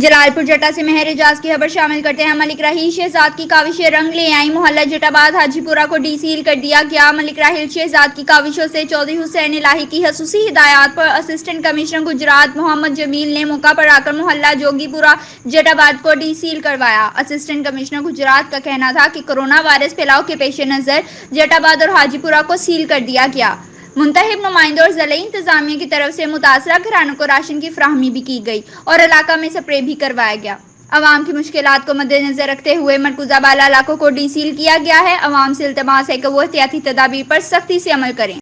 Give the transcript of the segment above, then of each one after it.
जलालपुर जटा से महर एजाज की खबर शामिल करते हैं। मलिक राहील शहजाद की काविशें रंग ले आई। मोहल्ला जटाबाद हाजीपुरा को डीसील कर दिया गया। मलिक राहील शहजाद की काविशों से चौधरी हुसैन इलाही की खसूसी हिदायत पर असिस्टेंट कमिश्नर गुजरात मोहम्मद जमील ने मौका पर आकर मोहल्ला जोगीपुरा जटाबाद को डीसील करवाया। असिस्टेंट कमिश्नर गुजरात का कहना था कि कोरोना वायरस फैलाव के पेश नजर जटाबाद और हाजीपुरा को सील कर दिया गया। मुंतहिब नुमाइंदों और ज़िले इंतजामिया की तरफ से मुतासरा घरानों को राशन की फ्राहमी भी की गई और इलाका में स्प्रे भी करवाया गया। अवाम की मुश्किलात को मद्देनजर रखते हुए मरकूजा बाला इलाकों को डीसील किया गया है। अवाम से इल्तमास है कि वो एहतियाती तदाबीर पर सख्ती से अमल करें।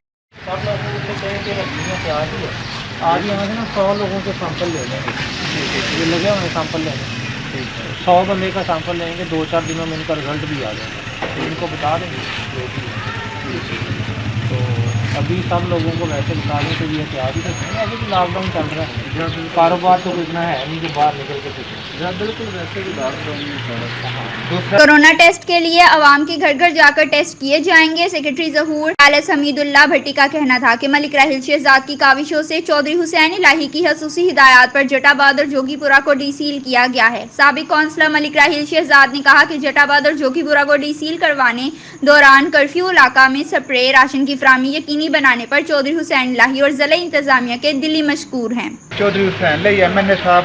आज यहाँ से ना 100 लोगों के सैंपल ले लेंगे, ये लगे हुए सैंपल लेंगे, 100 बंदे का सैंपल लेंगे, 2-4 दिनों में इनका रिजल्ट भी आ जाएगा, तो इनको बता देंगे जो भी है। तो अभी सब लोगों को वैसे बता दें तो ये तैयार ही रखेंगे। अभी तो लॉकडाउन चल रहा है, कारोबार तो इतना है नहीं कि बाहर निकल के बिल्कुल वैसे भी लॉकडाउन। कोरोना टेस्ट के लिए अवाम के घर घर जाकर टेस्ट किए जाएंगे। सेक्रेटरी ज़हूर एलएस हमीदुल्लाह भट्टी का कहना था कि मलिक राहील शहजाद की काविशों से चौधरी हुसैन इलाही की खसूसी हिदायत पर जटाबाद और जोगीपुरा को डीसील किया गया है। साबिक काउंसलर मलिक राहील शहजाद ने कहा कि जटाबाद और जोगीपुरा को डीसील करवाने दौरान कर्फ्यू इलाका में स्प्रे राशन की फ्राहमी यकीनी बनाने पर चौधरी हुसैन इलाही और ज़िला इंतजामिया के दिली मशकूर हैं। चौधरी हुसैन ਲਈ एमएनए साहब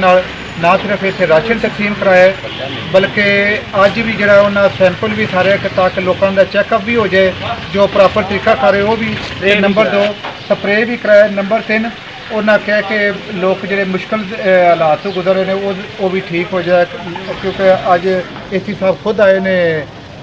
नाल ना सिर्फ इत्थे राशन तकसीम कराया बल्कि अज भी जिहड़ा उन्हां सैंपल भी सारे ताकि लोगों का चैकअप भी हो जाए जो प्रॉपर तरीका करे वो भी। नंबर 2 स्प्रे भी कराया। नंबर 3 उन्हें कहा कि लोग जो मुश्किल हालात तो गुजर रहे हैं वो भी ठीक हो जाए, क्योंकि अज एसी साहब खुद आए ने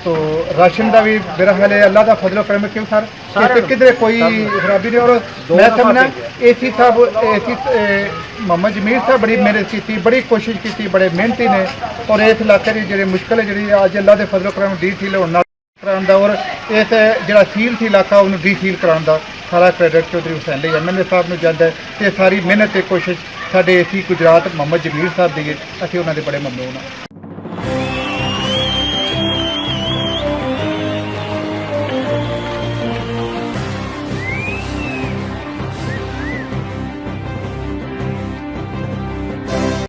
तो राशन का भी मेरा ख्याल है अल्लाह का फजल करम क्यों सर किधरे कोई खराबी नहीं। और मैं समझना एसी साहब मोहम्मद जमील साहब बड़ी मेहनत की, बड़ी कोशिश की, बड़े मेहनती ने। और इस इलाके की जी मुश्किल है जी अज अल्लाह के फजल करम डीसील होना कराने और इस जो सील थी इलाका उन्होंने डीसील कराने सारा क्रेडिट चौधरी हुसैन एमएनए साहब में जाता है। तो सारी मेहनत कोशिश साढ़े एसी गुजरात मोहम्मद जमील साहब की है, असं उन्होंने बड़े ममनून हाँ।